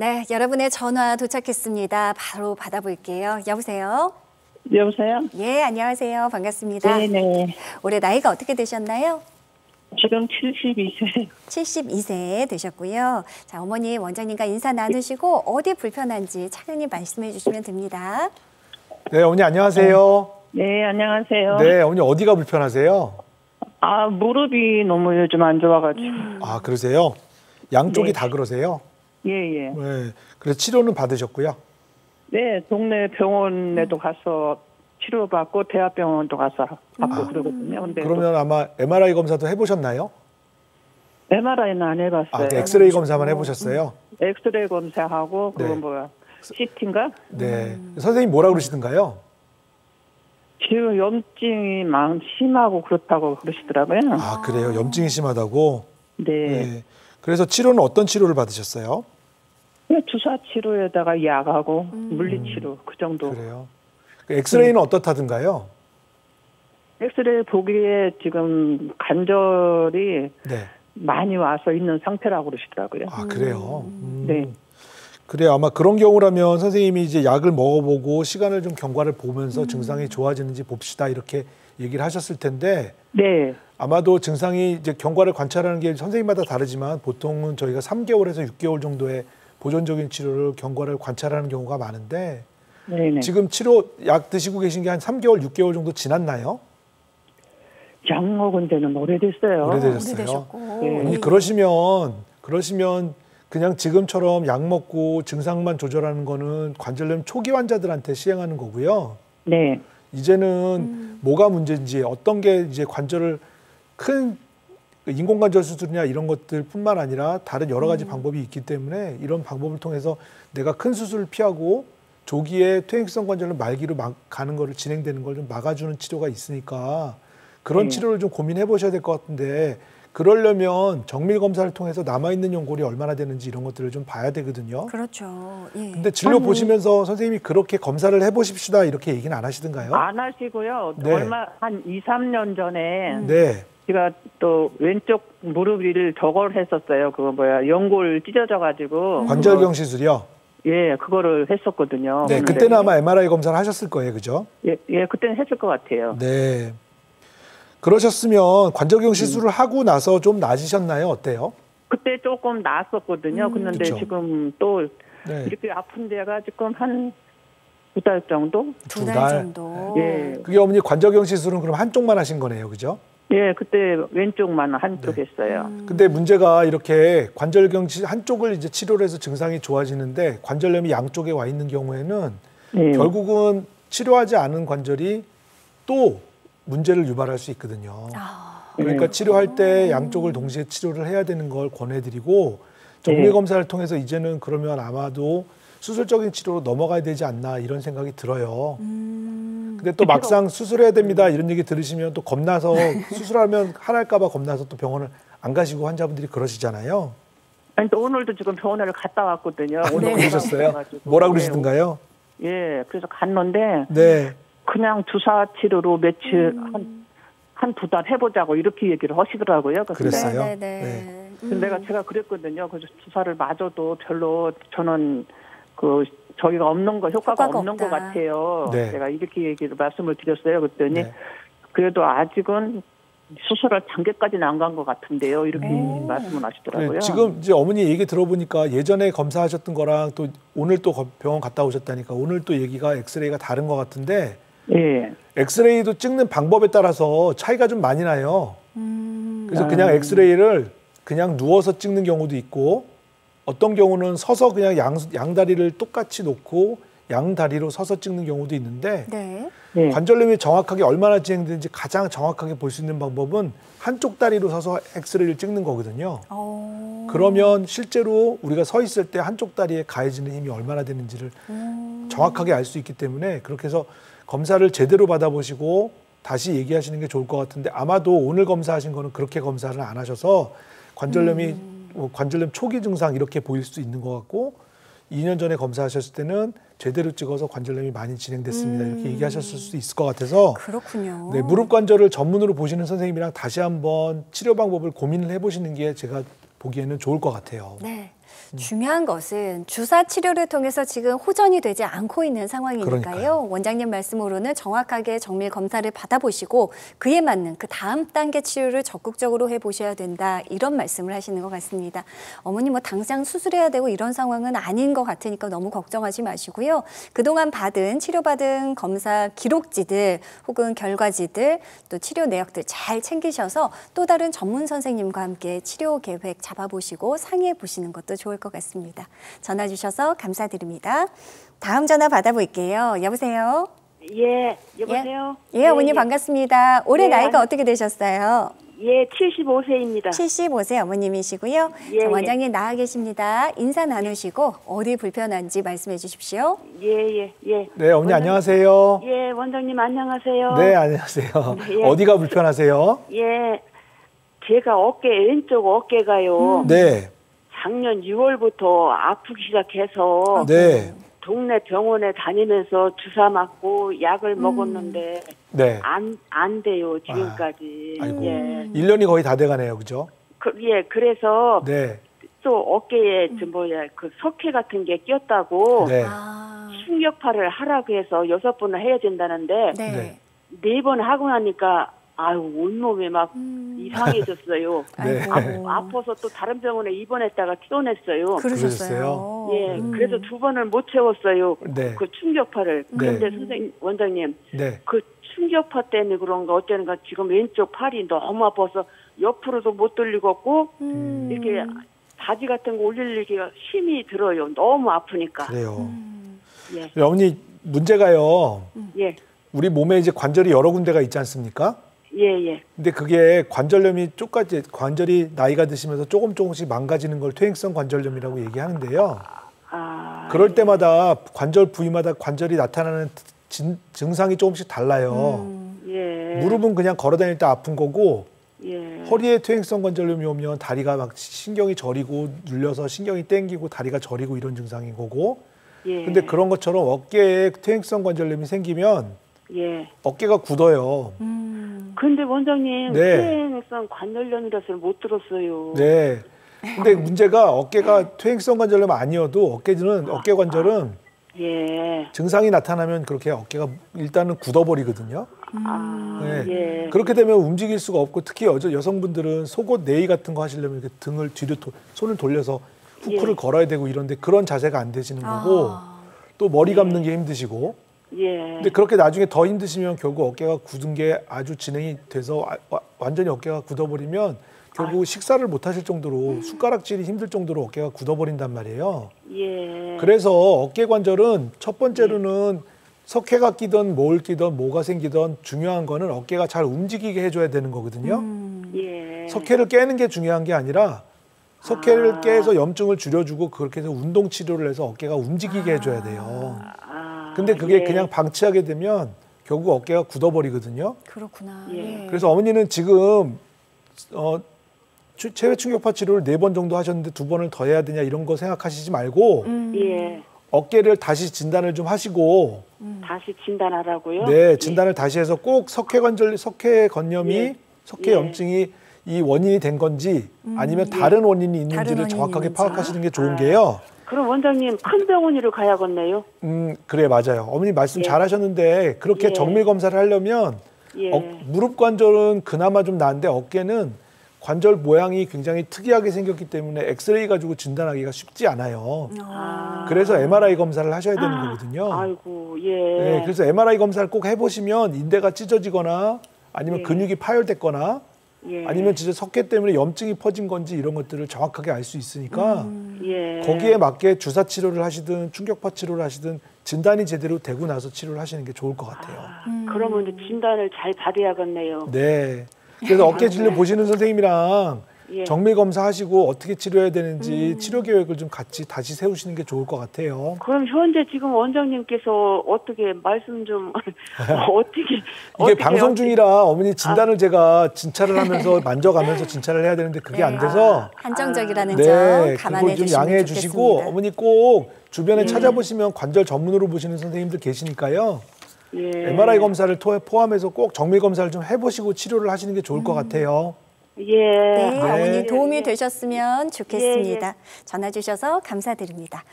네, 여러분의 전화 도착했습니다. 바로 받아볼게요. 여보세요? 여보세요? 예, 안녕하세요. 반갑습니다. 네네. 올해 나이가 어떻게 되셨나요? 지금 72세. 72세 되셨고요. 자, 어머니 원장님과 인사 나누시고 어디 불편한지 차근히 말씀해 주시면 됩니다. 네, 어머니 안녕하세요. 네, 안녕하세요. 네, 어머니 어디가 불편하세요? 아, 무릎이 너무 요즘 안 좋아가지고. 아, 그러세요? 양쪽이 네. 다 그러세요? 예, 예. 네. 그래서 치료는 받으셨고요? 네, 동네 병원에도 가서 치료받고 대학병원도 가서 받고 그러거든요. 근데 그러면 아마 MRI 검사도 해보셨나요? MRI는 안 해봤어요. 아, 엑스레이 검사만 해보셨어요? 엑스레이 검사하고 그거 네. 뭐야? CT인가? 네. 선생님 뭐라 그러시던가요? 지금 염증이 심하고 그렇다고 그러시더라고요. 아, 그래요? 염증이 심하다고? 네. 네. 그래서 치료는 어떤 치료를 받으셨어요? 주사 치료에다가 약하고 물리치료 그 정도. 그래요. 엑스레이는 어떻다든가요? 엑스레이 보기에 지금 관절이 네. 많이 와서 있는 상태라고 그러시더라고요. 아, 그래요? 네. 그래요. 아마 그런 경우라면 선생님이 이제 약을 먹어보고 시간을 좀 경과를 보면서 증상이 좋아지는지 봅시다 이렇게 얘기를 하셨을 텐데 네. 아마도 증상이 이제 경과를 관찰하는 게 선생님마다 다르지만 보통은 저희가 3개월에서 6개월 정도의 보존적인 치료를 경과를 관찰하는 경우가 많은데 네네. 지금 치료 약 드시고 계신 게 한 3개월, 6개월 정도 지났나요? 약 먹은 데는 오래됐어요. 오래되셨어요. 오래되셨고. 네. 아니, 그러시면 그냥 지금처럼 약 먹고 증상만 조절하는 거는 관절염 초기 환자들한테 시행하는 거고요. 네. 이제는 뭐가 문제인지 어떤 게 이제 관절을 큰 인공관절 수술이나 이런 것들뿐만 아니라 다른 여러 가지 방법이 있기 때문에 이런 방법을 통해서 내가 큰 수술을 피하고 조기에 퇴행성 관절염 말기로 가는 거를 진행되는 걸 좀 막아주는 치료가 있으니까 그런 네. 치료를 좀 고민해 보셔야 될 것 같은데 그러려면 정밀 검사를 통해서 남아있는 연골이 얼마나 되는지 이런 것들을 좀 봐야 되거든요. 그렇죠. 예. 근데 진료 보시면서 선생님이 그렇게 검사를 해보십시다 이렇게 얘기는 안 하시던가요? 안 하시고요. 네. 한 2, 3년 전에 네. 제가 또 왼쪽 무릎을 저걸 했었어요. 그거 뭐야 연골 찢어져가지고 관절경 시술이요? 예, 그거를 했었거든요. 네, 근데 그때는 아마 MRI 검사를 하셨을 거예요, 그죠? 예, 그때는 했을 것 같아요. 네. 그러셨으면 관절경 시술을 하고 나서 좀 나아지셨나요? 어때요? 그때 조금 나았었거든요. 근데 그쵸. 지금 또 네. 이렇게 아픈 데가 지금 한 2달 정도? 두 달. 달 정도. 예. 그게 어머니 관절경 시술은 그럼 한쪽만 하신 거네요, 그죠? 예, 그때 왼쪽만 한쪽 했어요. 근데 문제가 이렇게 관절경 한쪽을 이제 치료를 해서 증상이 좋아지는데 관절염이 양쪽에 와 있는 경우에는 예. 결국은 치료하지 않은 관절이 또 문제를 유발할 수 있거든요. 그러니까 치료할 때 양쪽을 동시에 치료를 해야 되는 걸 권해드리고 정밀 검사를 통해서 이제는 그러면 아마도 수술적인 치료로 넘어가야 되지 않나 이런 생각이 들어요. 근데 또 막상 수술해야 됩니다 이런 얘기 들으시면 또 겁나서 수술하면 하랄까 봐 겁나서 또 병원을 안 가시고 환자분들이 그러시잖아요. 아니, 또 오늘도 지금 병원을 갔다 왔거든요. 오늘 오늘 그러셨어요? 가가지고. 뭐라 그러시던가요? 예, 그래서 갔는데 네. 그냥 주사 치료로 며칠 한 2달 해보자고 이렇게 얘기를 하시더라고요. 근데 그랬어요? 네. 근데 제가 그랬거든요. 그래서 주사를 맞아도 별로 저는 저기가 없는 거 효과가 없는 없다. 것 같아요. 네. 제가 이렇게 말씀을 드렸어요. 그랬더니 네. 그래도 아직은 수술할 단계까지는 안 간 것 같은데요. 이렇게 말씀을 하시더라고요. 네, 지금 이제 어머니 얘기 들어보니까 예전에 검사하셨던 거랑 또 오늘 또 병원 갔다 오셨다니까 오늘 또 얘기가 엑스레이가 다른 것 같은데 예. 엑스레이도 찍는 방법에 따라서 차이가 좀 많이 나요. 그래서 그냥 엑스레이를 그냥 누워서 찍는 경우도 있고 어떤 경우는 서서 그냥 양다리를 똑같이 놓고 양다리로 서서 찍는 경우도 있는데 네. 네. 관절염이 정확하게 얼마나 진행되는지 가장 정확하게 볼 수 있는 방법은 한쪽 다리로 서서 엑스레이를 찍는 거거든요. 그러면 실제로 우리가 서 있을 때 한쪽 다리에 가해지는 힘이 얼마나 되는지를 정확하게 알 수 있기 때문에 그렇게 해서 검사를 제대로 받아보시고 다시 얘기하시는 게 좋을 것 같은데 아마도 오늘 검사하신 거는 그렇게 검사를 안 하셔서 관절염이 관절염 초기 증상 이렇게 보일 수 있는 것 같고 2년 전에 검사하셨을 때는 제대로 찍어서 관절염이 많이 진행됐습니다. 이렇게 얘기하셨을 수도 있을 것 같아서 그렇군요. 네, 무릎 관절을 전문으로 보시는 선생님이랑 다시 한번 치료 방법을 고민을 해보시는 게 제가 보기에는 좋을 것 같아요. 네. 중요한 것은 주사 치료를 통해서 지금 호전이 되지 않고 있는 상황이니까요. 그러니까요. 원장님 말씀으로는 정확하게 정밀 검사를 받아보시고 그에 맞는 그 다음 단계 치료를 적극적으로 해보셔야 된다. 이런 말씀을 하시는 것 같습니다. 어머니 뭐 당장 수술해야 되고 이런 상황은 아닌 것 같으니까 너무 걱정하지 마시고요. 그동안 치료받은 검사 기록지들 혹은 결과지들 또 치료 내역들 잘 챙기셔서 또 다른 전문 선생님과 함께 치료 계획 잡아보시고 상의해 보시는 것도 좋을 것 같습니다. 전화 주셔서 감사드립니다. 다음 전화 받아볼게요. 여보세요? 예, 여보세요? 예, 어머니 반갑습니다. 올해 예, 나이가 어떻게 되셨어요? 예, 75세입니다. 75세 어머님이시고요. 예, 자, 원장님 나와 계십니다. 인사 나누시고 어디 불편한지 말씀해 주십시오. 예. 네, 어머니 안녕하세요. 예, 원장님 안녕하세요. 네, 안녕하세요. 예. 어디가 불편하세요? 예, 제가 왼쪽 어깨가요. 네, 작년 6월부터 아프기 시작해서 네, 동네 병원에 다니면서 주사 맞고 약을 먹었는데 네. 안 돼요, 지금까지. 아이고, 예. 1년이 거의 다 돼가네요, 그죠? 그래서 네, 또 어깨에 그 석회 같은 게 꼈다고 네, 충격파를 하라고 해서 6번을 해야 된다는데 네. 4번 하고 나니까 온몸이 막 이상해졌어요. 네. 아파서 또 다른 병원에 입원했다가 퇴원했어요. 그러셨어요. 예, 그래서 2번을 못 채웠어요. 네. 그 충격파를. 네. 그런데 원장님, 네. 그 충격파 때문에 그런가 어쩌는가 지금 왼쪽 팔이 너무 아파서 옆으로도 못 돌리겠고 이렇게 바지 같은 거 올리기가 힘이 들어요. 너무 아프니까. 그래요. 예. 어머니 문제가요. 예. 우리 몸에 이제 관절이 여러 군데가 있지 않습니까? 예. 근데 그게 관절염이 관절이 나이가 드시면서 조금씩 망가지는 걸 퇴행성 관절염이라고 얘기하는데요. 그럴 때마다 관절 부위마다 관절이 나타나는 증상이 조금씩 달라요. 예. 무릎은 그냥 걸어 다닐 때 아픈 거고 예. 허리에 퇴행성 관절염이 오면 다리가 막 신경이 저리고 눌려서 신경이 땡기고 다리가 저리고 이런 증상인 거고. 예. 근데 그런 것처럼 어깨에 퇴행성 관절염이 생기면 예. 어깨가 굳어요. 근데 원장님, 네. 퇴행성 관절염이라서 못 들었어요. 네. 근데 문제가 어깨가 퇴행성 관절염 아니어도 어깨 관절은 예. 증상이 나타나면 그렇게 어깨가 일단은 굳어버리거든요. 네. 예. 그렇게 되면 움직일 수가 없고 특히 여성분들은 속옷 네이 같은 거 하시려면 이렇게 등을 뒤로 손을 돌려서 후크를 걸어야 되고 이런데 그런 자세가 안 되시는 거고 또 머리 감는 게 힘드시고 예. 근데 그렇게 나중에 더 힘드시면 결국 어깨가 굳은 게 아주 진행이 돼서 완전히 어깨가 굳어버리면 결국 식사를 못 하실 정도로 숟가락질이 힘들 정도로 어깨가 굳어버린단 말이에요. 예. 그래서 어깨 관절은 첫 번째로는 석회가 끼든 뭘 끼든 뭐가 생기든 중요한 거는 어깨가 잘 움직이게 해줘야 되는 거거든요. 예. 석회를 깨는 게 중요한 게 아니라 석회를 깨서 염증을 줄여주고 그렇게 해서 운동 치료를 해서 어깨가 움직이게 해줘야 돼요. 근데 그게 그냥 방치하게 되면 결국 어깨가 굳어버리거든요. 그렇구나. 예. 그래서 어머니는 지금 체외 충격파 치료를 4번 정도 하셨는데 2번을 더 해야 되냐 이런 거 생각하시지 말고 예. 어깨를 다시 진단을 좀 하시고 다시 진단하라고요? 네, 진단을 다시 해서 꼭 석회 건염이 석회 염증이 이 원인이 된 건지 아니면 다른 원인이 있는지를 정확하게 파악하시는 게 좋은 게요. 그럼 원장님 큰 병원으로 가야겠네요. 그래 맞아요. 어머니 말씀 잘하셨는데 그렇게 정밀 검사를 하려면 무릎 관절은 그나마 좀 나은데 어깨는 관절 모양이 굉장히 특이하게 생겼기 때문에 엑스레이 가지고 진단하기가 쉽지 않아요. 그래서 MRI 검사를 하셔야 되는 거거든요. 아이고, 예. 네, 그래서 MRI 검사를 꼭 해보시면 인대가 찢어지거나 아니면 근육이 파열됐거나 아니면 진짜 석회 때문에 염증이 퍼진 건지 이런 것들을 정확하게 알 수 있으니까 거기에 맞게 주사 치료를 하시든 충격파 치료를 하시든 진단이 제대로 되고 나서 치료를 하시는 게 좋을 것 같아요. 그러면 이제 진단을 잘 받아야겠네요. 네. 그래서 어깨 진료 보시는 선생님이랑 정밀 검사하시고 어떻게 치료해야 되는지 치료 계획을 좀 같이 다시 세우시는 게 좋을 것 같아요. 그럼 현재 지금 원장님께서 어떻게 말씀 좀 이게 방송 중이라 어머니 진단을 제가 진찰을 하면서 만져가면서 진찰을 해야 되는데 그게 안 돼서 한정적이라는 점 감안해 그걸 좀 주시면 양해해 좋겠습니다. 주시고 어머니 꼭 주변에 찾아보시면 관절 전문으로 보시는 선생님들 계시니까요. MRI 검사를 포함해서 꼭 정밀 검사를 좀 해보시고 치료를 하시는 게 좋을 것 같아요. 예. 네, 어머니 네. 도움이 되셨으면 좋겠습니다. 전화 주셔서 감사드립니다.